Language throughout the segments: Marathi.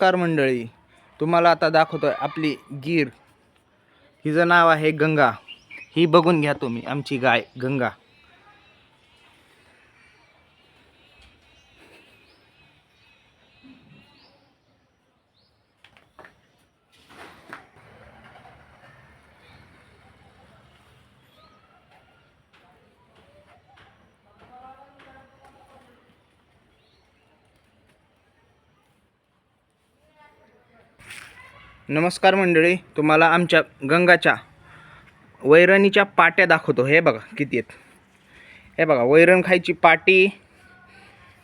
नमस्कार मंडळी, तुम्हाला आता दाखवतोय आपली गीर. हिचं नाव आहे गंगा. ही बघून घ्या तुम्ही, आमची गाय गंगा. नमस्कार मंडळी, तुम्हाला आमच्या गंगाच्या वैरणीच्या पाट्या दाखवतो. हे बघा किती आहेत. हे बघा, वैरण खायची पाटी,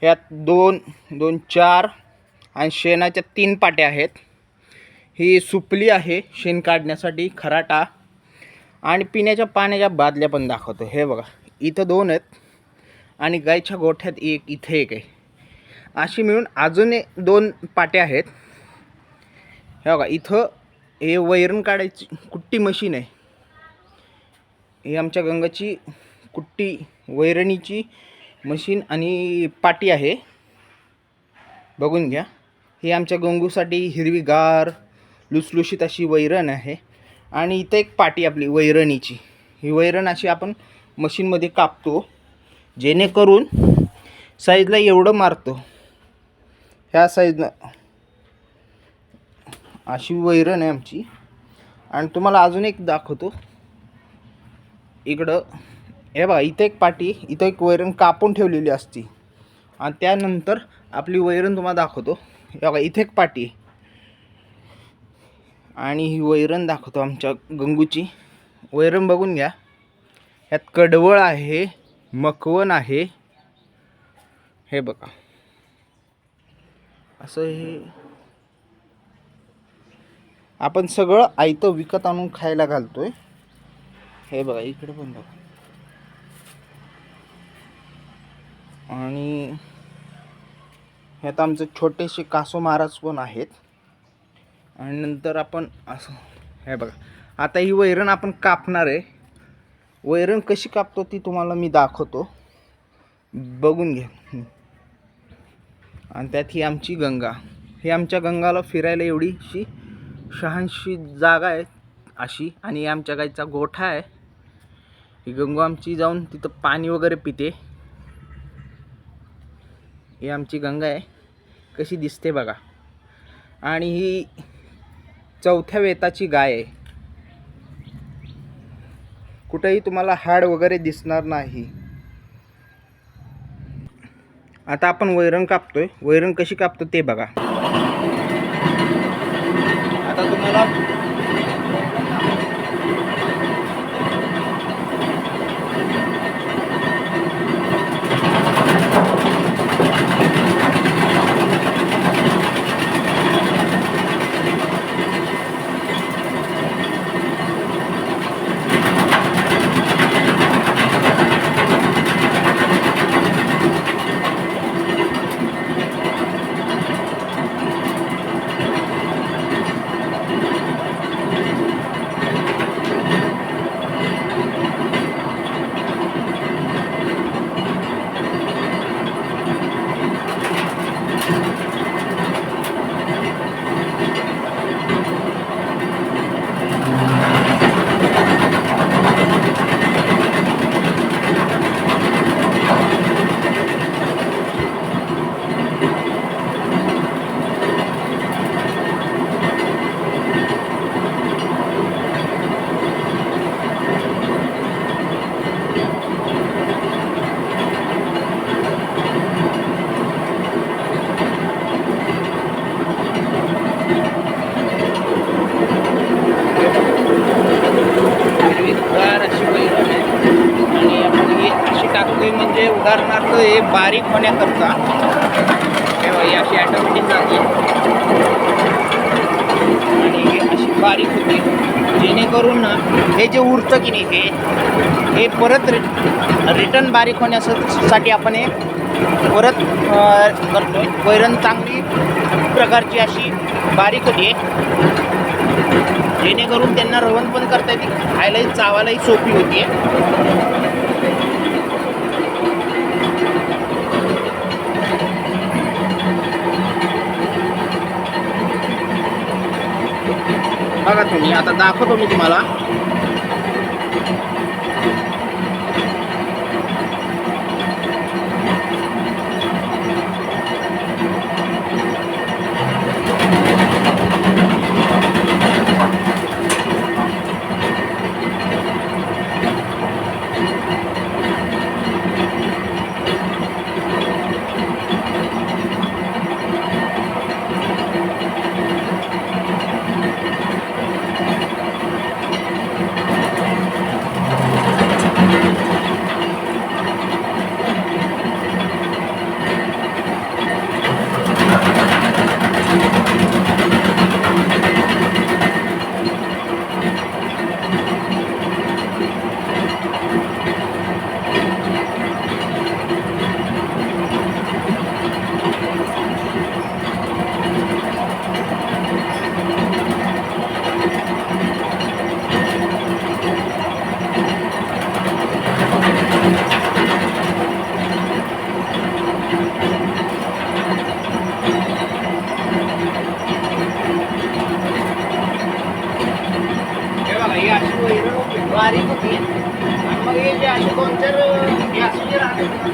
ह्यात दोन दोन चार आणि शेणाच्या 3 पाट्या आहेत. ही सुपली आहे शेण काढण्यासाठी, खराटा, आणि पिण्याच्या पाण्याच्या बादल्या पण दाखवतो. हे बघा, इथं 2 आहेत आणि गायच्या गोठ्यात इथे एक आहे. अशी मिळून अजून 2 पाट्या आहेत. हे बघा, इथं हे वैरण काढायची कुट्टी मशीन आहे. ही आमच्या गंगाची कुट्टी वैरणीची मशीन आणि पाटी आहे, बघून घ्या. ही आमच्या गंगूसाठी हिरवीगार लुसलुशीत अशी वैरण आहे. आणि इथं एक पाटी आपली वैरणीची. ही वैरण अशी आपण मशीनमध्ये कापतो, जेणेकरून साईजला एवढं मारतो, ह्या साईजनं अशी वैरण आहे आमची. आणि तुम्हाला अजून एक दाखवतो. इकडं हे बघा, इथं एक पाटी, इथं एक वैरण कापून ठेवलेली असती, आणि त्यानंतर आपली वैरण तुम्हाला दाखवतो. हे बघा, इथे एक पाटी आणि ही वैरण दाखवतो आमच्या गंगूची. वैरण बघून घ्या. ह्यात कडवळ आहे, मकवण आहे. हे बघा, असं हे आपण सगळं आयतं विकत आणून खायला घालतोय. हे बघा, इकडे पण बघा. आणि ह्यात आमचे छोटेसे कासो महाराज पण आहेत. आणि नंतर आपण असं, हे बघा, आता ही वैरण आपण कापणार आहे. वैरण कशी कापतो ती तुम्हाला मी दाखवतो, बघून घ्या. आणि त्यात ही आमची गंगा. ही आमच्या गंगाला फिरायला एवढीशी शहानशी जागा आहे अशी. आणि आमच्या गाईचा गोठा आहे. ही गंगू आमची जाऊन तिथं पाणी वगैरे पिते. ही आमची गंगा आहे, कशी दिसते बघा. आणि ही 4थ्या वेताची गाय आहे. कुठेही तुम्हाला हाड वगैरे दिसणार नाही. आता आपण वैरण कापतोय. वैरण कशी कापतो ते बघा. आता तुम्हाला म्हणजे उदाहरणार्थ हे बारीक होण्याकरता तेव्हा ही अशी ॲटोमॅटिक जाते आणि हे अशी बारीक होते, जेणेकरून ना हे जे उरतं की नाही हे परत रिटर्न बारीक होण्यासाठी आपण हे परत करतोय. वैरण चांगली प्रकारची अशी बारीक होते, जेणेकरून त्यांना रवण पण करता येते, खायलाही चावायलाही सोपी होती. बघा तुम्ही, आता दाखवतो मी तुम्हाला. ही अशी वैरण बारीक होती आणि मग हे जे असे 2-4 हे असे जे राहतात ना,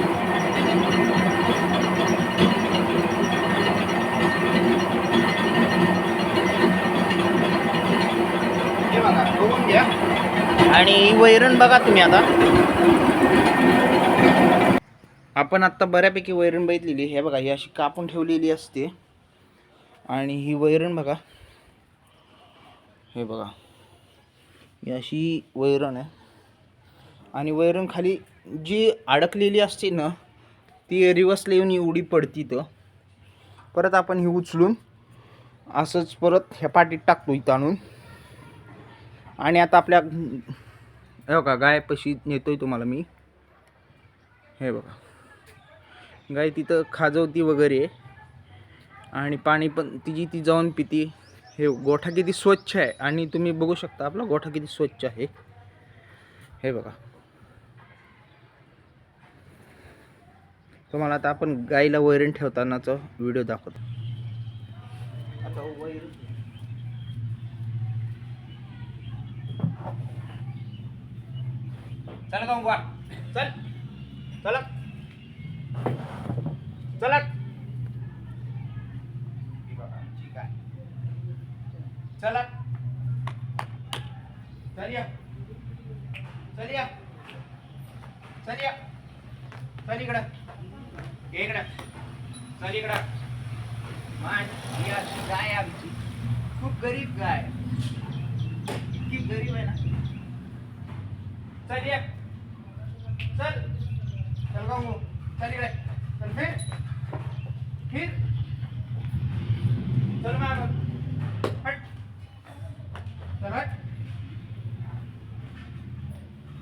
हे बघा बघून घ्या. आणि ही वैरण बघा तुम्ही. आता आपण आत्ता बऱ्यापैकी वैरण बघितलेली. हे बघा ही अशी कापून ठेवलेली असते. आणि ही वैरण बघा, हे बघा ही अशी वैरण आहे. आणि वैरण खाली जी अडकलेली असते ना, ती रिवर्सला येऊन उडी पडती. तर परत आपण ही उचलून असंच परत ह्या पाटीत टाकतो इथं आणून. आणि आता आपल्या हे बघा गायपाशी नेतोय तुम्हाला मी. हे बघा गाय तिथं खाजवती वगैरे, आणि पाणी पण तिची ती जाऊन पिती. हे गोठा किती स्वच्छ आहे, आणि तुम्ही बघू शकता आपला गोठा किती स्वच्छ आहे. हे बघा तुम्हाला आता आपण गाईला वैरण ठेवतानाचा व्हिडिओ दाखवतो. आता वैरण चल गंगवा, चल चला चला. चला चल या, चल या, चल या, चल इकडं, इकडं चल इकडं. ही अशी गाय आमची खूप गरीब गाय, इतकी गरीब आहे ना. चल या, चल चल गंगू, चल इकडे, चल फिर फिर, चल माग हट, चल हट.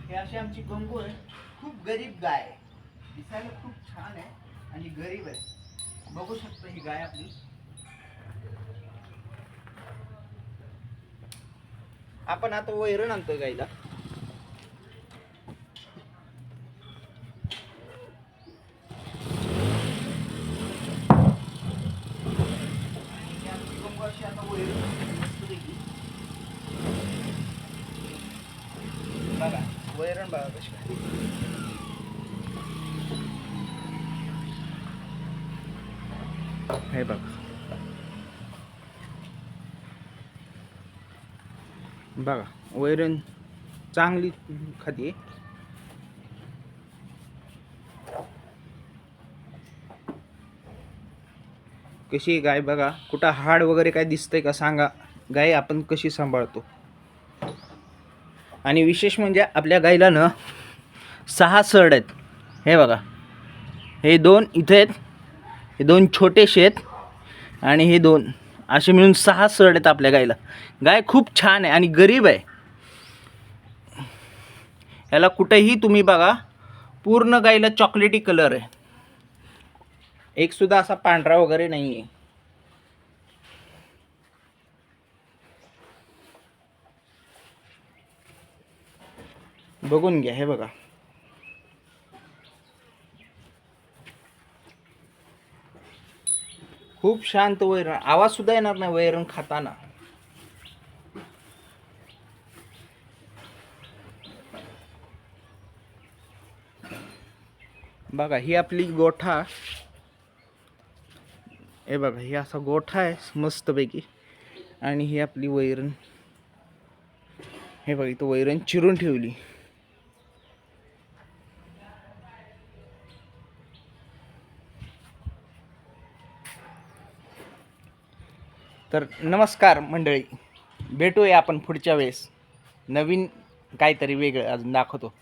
हे अशी आमची गंगू आहे. खूप गरीब गाय आहे, दिसायला खूप छान आहे आणि गरीब आहे. बघू शकता ही गाय आपली. आपण आता वैरण आणतोय गायला. बघा वैरण बघा कशी काय. हे बघा बघा वैरण चांगली खाते. कशी गाय बघा, कुठं हाड वगैरे काय दिसतंय का सांगा. गाय आपण कशी सांभाळतो. आणि विशेष म्हणजे आपल्या गाईला ना 6 सड आहेत. हे बघा हे 2 इथे आहेत, हे 2 छोटेसे आहेत, आणि हे 2 असे मिळून 6 सड आहेत आपल्या गाईला. गाय खूप छान आहे आणि गरीब आहे. याला कुठेही तुम्ही बघा पूर्ण गाईला चॉकलेटी कलर आहे, एक सुद्धा असा पांढरा वगैरे नाही आहे. बघून घ्या. हे बघा खूप शांत वैरण, आवाज सुद्धा येणार नाही वैरण खाताना. बघा ही आपली गोठा, हे बघा ही असा गोठा आहे मस्तपैकी. आणि ही आपली वैरण, हे बघा इथं वैरण चिरून ठेवली. तर नमस्कार मंडळी, भेटूया आपण पुढच्या वेळेस नवीन काहीतरी वेगळं अजून दाखवतो.